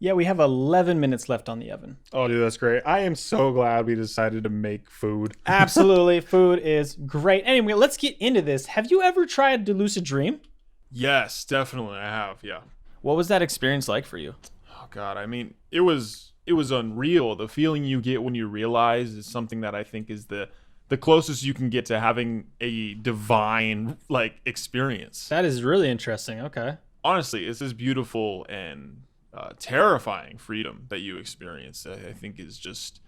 Yeah, we have 11 minutes left on the oven. Oh, dude, that's great. I am so glad we decided to make food. Absolutely. Food is great. Anyway, let's get into this. Have you ever tried to lucid dream? Yes, definitely. I have. Yeah. What was that experience like for you? Oh God. I mean, it was unreal. The feeling you get when you realize is something that I think is the closest you can get to having a divine like experience. That is really interesting. Okay. Honestly, it's this beautiful and terrifying freedom that you experience. I think is just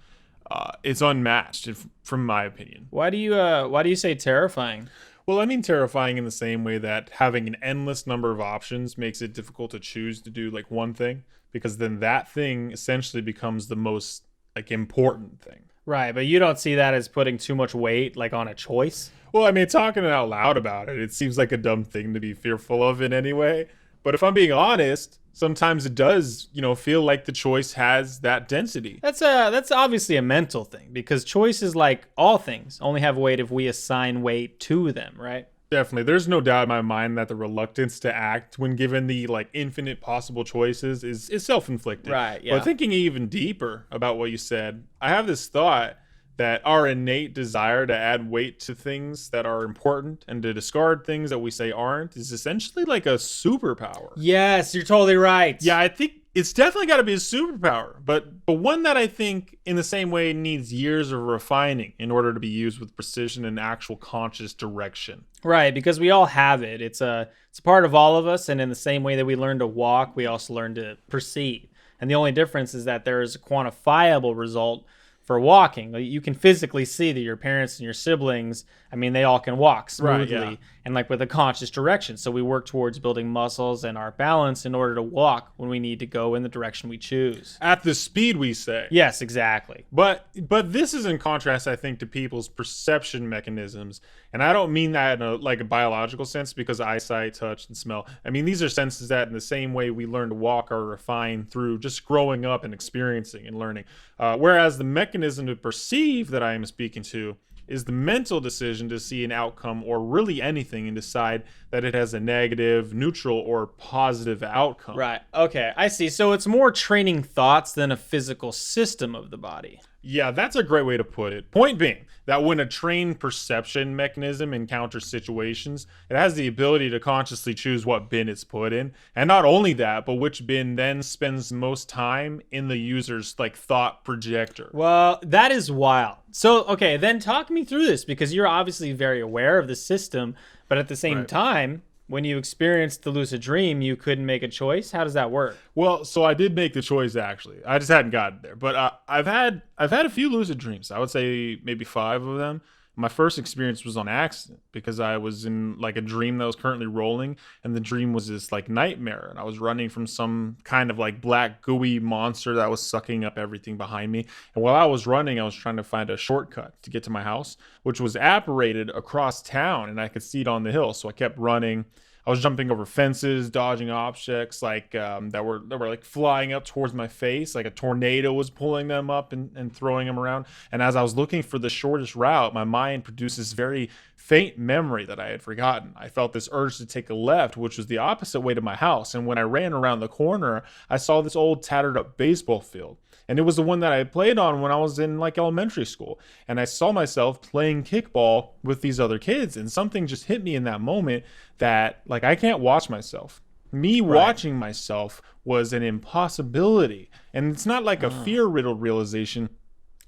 it's unmatched from my opinion. Why do you say terrifying? Well, I mean terrifying in the same way that having an endless number of options makes it difficult to choose to do like one thing, because then that thing essentially becomes the most like important thing. Right, but you don't see that as putting too much weight like on a choice? Well, I mean, talking out loud about it, it seems like a dumb thing to be fearful of in any way. But if I'm being honest, sometimes it does, feel like the choice has that density. That's obviously a mental thing because choices like all things only have weight if we assign weight to them, right? Definitely. There's no doubt in my mind that the reluctance to act when given the like infinite possible choices is self-inflicted. Right, yeah. But thinking even deeper about what you said, I have this thought that our innate desire to add weight to things that are important and to discard things that we say aren't is essentially like a superpower. Yes, you're totally right. Yeah, I think it's definitely got to be a superpower, but one that I think in the same way needs years of refining in order to be used with precision and actual conscious direction. Right, because we all have it. It's a part of all of us, and in the same way that we learn to walk, we also learn to perceive. And the only difference is that there is a quantifiable result for walking. Like, you can physically see that your parents and your siblings, I mean, they all can walk smoothly Right, yeah. and like with a conscious direction. So we work towards building muscles and our balance in order to walk when we need to go in the direction we choose. At the speed we say. Yes, exactly. But this is in contrast, I think, to people's perception mechanisms, and I don't mean that in a biological sense, because eyesight, touch, and smell. I mean, these are senses that, in the same way we learn to walk, are refined through just growing up and experiencing and learning. Whereas the mechanism to perceive that I am speaking to is the mental decision to see an outcome or really anything and decide that it has a negative, neutral, or positive outcome. Right. Okay, I see. So it's more training thoughts than a physical system of the body. Yeah, that's a great way to put it. Point being that when a trained perception mechanism encounters situations, it has the ability to consciously choose what bin it's put in. And not only that, but which bin then spends most time in the user's thought projector. Well, that is wild. So, okay, then talk me through this because you're obviously very aware of the system, but at the same Right. time, when you experienced the lucid dream, you couldn't make a choice. How does that work? Well, so I did make the choice actually. I just hadn't gotten there. But I've had a few lucid dreams. I would say maybe 5 of them. My first experience was on accident because I was in a dream that was currently rolling, and the dream was this nightmare, and I was running from some kind of black gooey monster that was sucking up everything behind me. And while I was running, I was trying to find a shortcut to get to my house, which was apparated across town, and I could see it on the hill. So I kept running. I was jumping over fences, dodging objects that were flying up towards my face, like a tornado was pulling them up and throwing them around. And as I was looking for the shortest route, my mind produced this very faint memory that I had forgotten. I felt this urge to take a left, which was the opposite way to my house. And when I ran around the corner, I saw this old tattered up baseball field. And it was the one that I had played on when I was in elementary school. And I saw myself playing kickball with these other kids. And something just hit me in that moment that I can't watch myself. Me watching myself was an impossibility. And it's not like a fear riddled realization,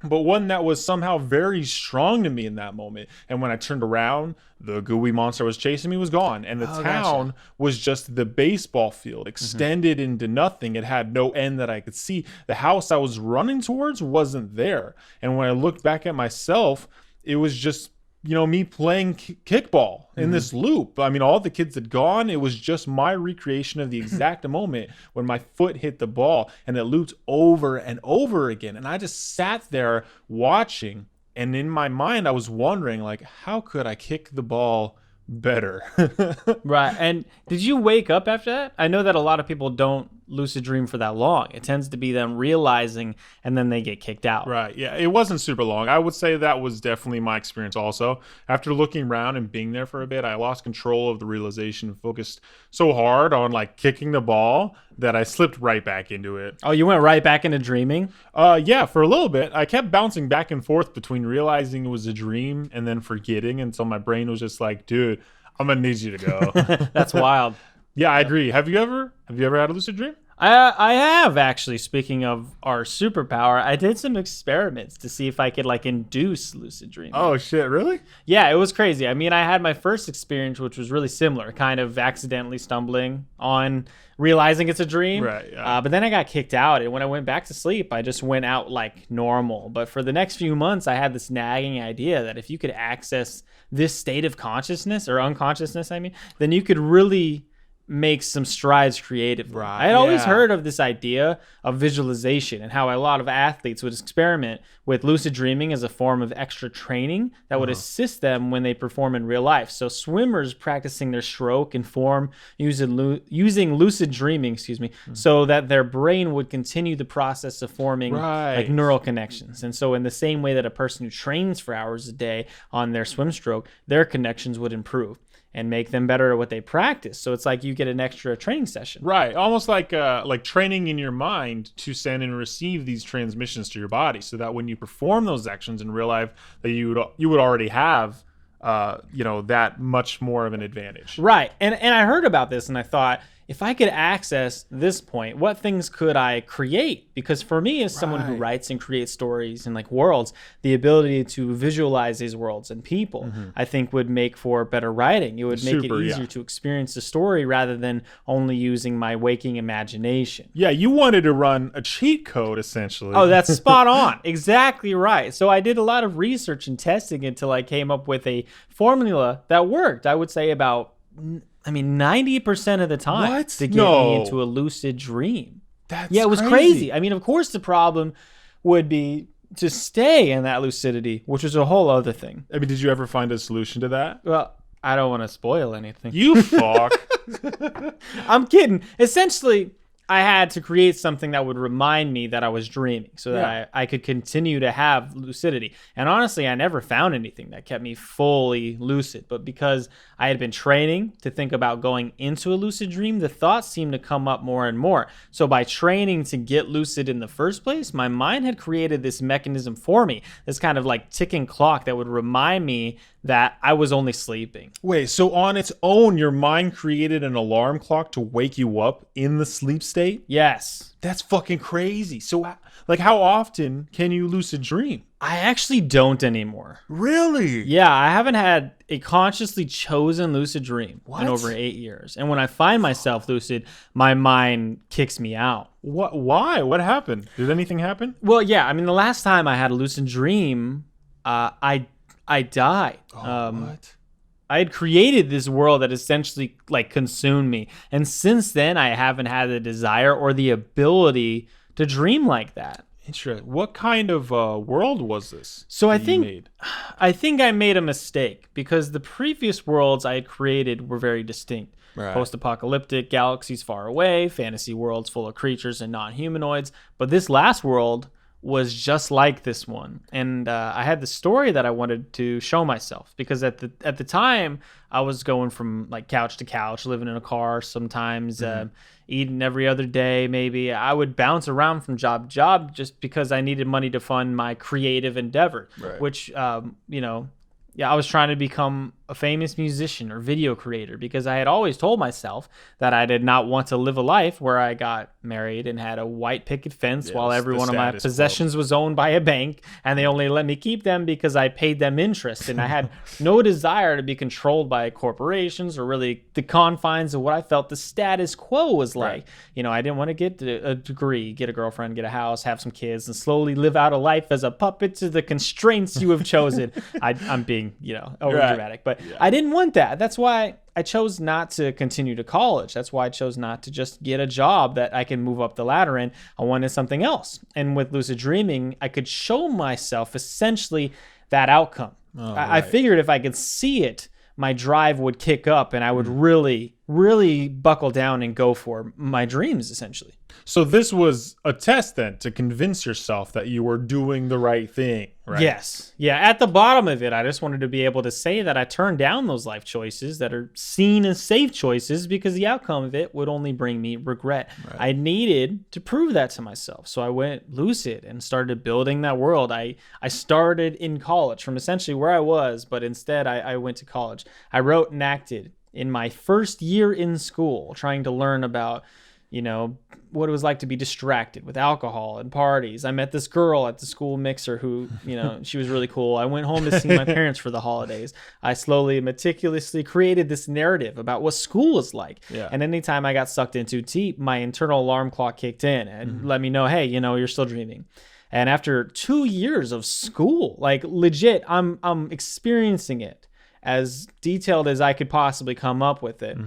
but one that was somehow very strong to me in that moment. And when I turned around, the gooey monster was chasing me was gone, and the town was just the baseball field extended into nothing. It had no end that I could see. The house I was running towards wasn't there. And when I looked back at myself, it was just me playing kickball in this loop. I mean, all the kids had gone. It was just my recreation of the exact moment when my foot hit the ball, and it looped over and over again. And I just sat there watching. And in my mind, I was wondering, how could I kick the ball better? Right. And did you wake up after that? I know that a lot of people don't lucid dream for that long. It tends to be them realizing and then they get kicked out. Right. Yeah. It wasn't super long. I would say that was definitely my experience also. After looking around and being there for a bit, I lost control of the realization and focused so hard on like kicking the ball that I slipped right back into it. Oh, you went right back into dreaming? Yeah, for a little bit. I kept bouncing back and forth between realizing it was a dream and then forgetting until my brain was just like, dude, I'm gonna need you to go. That's wild. Yeah, I agree. Have you ever had a lucid dream? I have actually. Speaking of our superpower, I did some experiments to see if I could like induce lucid dreaming. Oh shit, really? Yeah, it was crazy. I mean, I had my first experience, which was really similar, kind of accidentally stumbling on realizing it's a dream. Right. Yeah. But then I got kicked out, and when I went back to sleep, I just went out like normal. But for the next few months, I had this nagging idea that if you could access this state of consciousness or unconsciousness, I mean, then you could really make some strides creatively. Right, I had always yeah. heard of this idea of visualization and how a lot of athletes would experiment with lucid dreaming as a form of extra training that would assist them when they perform in real life. So swimmers practicing their stroke and form using lucid dreaming, so that their brain would continue the process of forming like neural connections. And so in the same way that a person who trains for hours a day on their swim stroke, their connections would improve and make them better at what they practice. So it's like you get an extra training session. Right. Almost like training in your mind to send and receive these transmissions to your body so that when you perform those actions in real life that you would already have that much more of an advantage. Right. And I heard about this and I thought, if I could access this point, what things could I create? Because for me, as someone who writes and creates stories and like worlds, the ability to visualize these worlds and people, I think would make for better writing. It would make it easier to experience the story rather than only using my waking imagination. Yeah, you wanted to run a cheat code, essentially. Oh, that's spot on. Exactly right. So I did a lot of research and testing until I came up with a formula that worked. I would say about 90% of the time to get me into a lucid dream. It was crazy. I mean, of course, the problem would be to stay in that lucidity, which is a whole other thing. I mean, did you ever find a solution to that? Well, I don't want to spoil anything. You fuck. I'm kidding. Essentially, I had to create something that would remind me that I was dreaming so that I could continue to have lucidity. And honestly, I never found anything that kept me fully lucid. But because I had been training to think about going into a lucid dream, the thoughts seemed to come up more and more. So by training to get lucid in the first place, my mind had created this mechanism for me, this kind of like ticking clock that would remind me that I was only sleeping. Wait, so on its own, your mind created an alarm clock to wake you up in the sleep state? Yes. That's fucking crazy. So, like, how often can you lucid dream? I actually don't anymore. Really? Yeah, I haven't had a consciously chosen lucid dream in over 8 years. And when I find myself lucid, my mind kicks me out. What? Why? What happened? Did anything happen? Well, yeah. I mean, the last time I had a lucid dream, I died. What? I had created this world that essentially like consumed me. And since then, I haven't had the desire or the ability to dream like that. Interesting. What kind of world was this? So I think I made a mistake because the previous worlds I had created were very distinct. Right. Post-apocalyptic, galaxies far away, fantasy worlds full of creatures and non-humanoids. But this last world was just like this one. And I had the story that I wanted to show myself because at the time I was going from like couch to couch, living in a car sometimes, eating every other day maybe. I would bounce around from job to job just because I needed money to fund my creative endeavor, which, I was trying to become a famous musician or video creator because I had always told myself that I did not want to live a life where I got married and had a white picket fence while every one of my possessions was owned by a bank and they only let me keep them because I paid them interest. And I had no desire to be controlled by corporations or really the confines of what I felt the status quo was like. I didn't want to get a degree, get a girlfriend, get a house, have some kids, and slowly live out a life as a puppet to the constraints you have chosen. I'm being, over dramatic, but I didn't want that. That's why I chose not to continue to college. That's why I chose not to just get a job that I can move up the ladder in. I wanted something else. And with lucid dreaming, I could show myself essentially that outcome. I figured if I could see it, my drive would kick up and I would really really buckle down and go for my dreams, essentially. So this was a test then to convince yourself that you were doing the right thing, right? Yes. Yeah. At the bottom of it, I just wanted to be able to say that I turned down those life choices that are seen as safe choices because the outcome of it would only bring me regret. Right. I needed to prove that to myself. So I went lucid and started building that world. I started in college from essentially where I was, but instead I went to college. I wrote and acted in my first year in school, trying to learn about what it was like to be distracted with alcohol and parties. I met this girl at the school mixer who, she was really cool. I went home to see my parents for the holidays. I slowly, meticulously created this narrative about what school is like. Yeah. And anytime I got sucked into deep, my internal alarm clock kicked in and let me know, hey, you're still dreaming. And after 2 years of school, like legit, I'm experiencing it as detailed as I could possibly come up with it.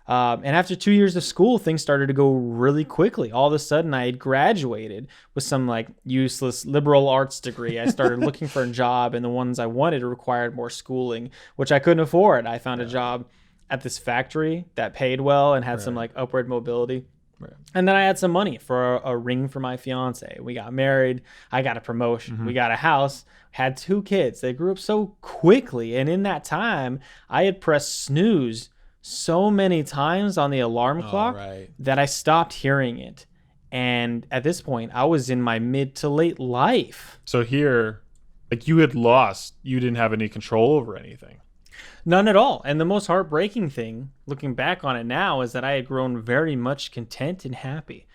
And after 2 years of school, things started to go really quickly. All of a sudden, I had graduated with some like useless liberal arts degree. I started looking for a job, and the ones I wanted required more schooling, which I couldn't afford. I found a job at this factory that paid well and had some like upward mobility. Right. And then I had some money for a ring for my fiance. We got married. I got a promotion. We got a house. Had 2 kids. They grew up so quickly. And in that time, I had pressed snooze so many times on the alarm clock that I stopped hearing it. And at this point, I was in my mid to late life. So here, like you had lost, you didn't have any control over anything. None at all. And the most heartbreaking thing, looking back on it now, is that I had grown very much content and happy.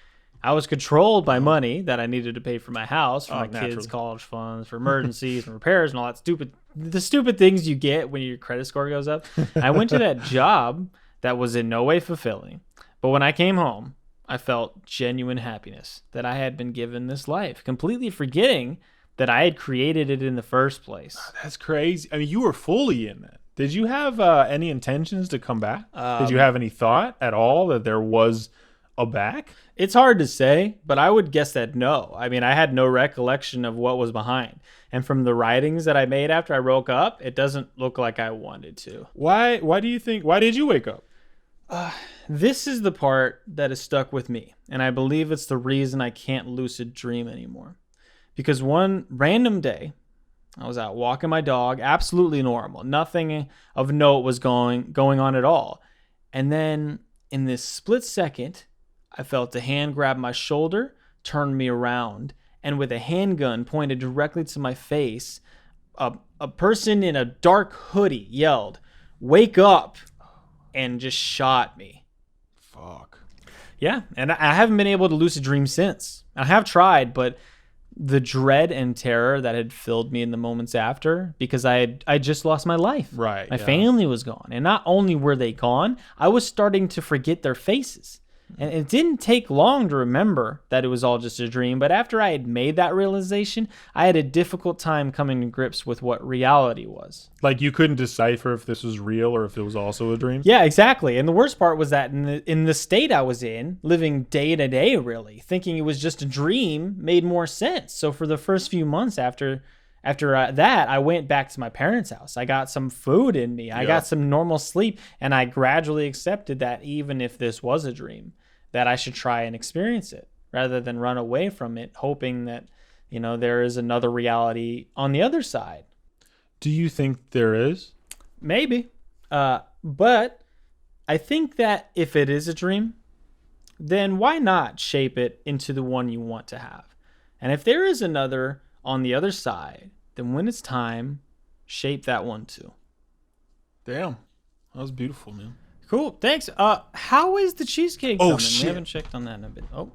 I was controlled by money that I needed to pay for my house, for my kids' college funds, for emergencies and repairs and all that stupid things you get when your credit score goes up. I went to that job that was in no way fulfilling. But when I came home, I felt genuine happiness that I had been given this life, completely forgetting that I had created it in the first place. That's crazy. I mean, you were fully in it. Did you have any intentions to come back? Did you have any thought at all that there was a back? It's hard to say, but I would guess that no. I mean, I had no recollection of what was behind. And from the writings that I made after I woke up, it doesn't look like I wanted to. Why did you wake up? This is the part that has stuck with me. And I believe it's the reason I can't lucid dream anymore. Because one random day, I was out walking my dog, absolutely normal. Nothing of note was going on at all. And then in this split second, I felt a hand grab my shoulder, turn me around, and with a handgun pointed directly to my face, a person in a dark hoodie yelled, "Wake up!" and just shot me. Fuck. Yeah, and I haven't been able to lucid dream since. I have tried, but the dread and terror that had filled me in the moments after, because I just lost my life. Right. My family was gone. And not only were they gone, I was starting to forget their faces. And it didn't take long to remember that it was all just a dream. But after I had made that realization, I had a difficult time coming to grips with what reality was. Like you couldn't decipher if this was real or if it was also a dream? Yeah, exactly. And the worst part was that in the state I was in, living day to day, really, thinking it was just a dream made more sense. So for the first few months after that, I went back to my parents' house. I got some food in me. I got some normal sleep. And I gradually accepted that even if this was a dream, that I should try and experience it rather than run away from it, hoping that, there is another reality on the other side. Do you think there is? Maybe. But I think that if it is a dream, then why not shape it into the one you want to have? And if there is another on the other side, then when it's time, shape that one too. Damn. That was beautiful, man. Cool. Thanks. How is the cheesecake Oh, coming? shit. We haven't checked on that in a bit. Oh.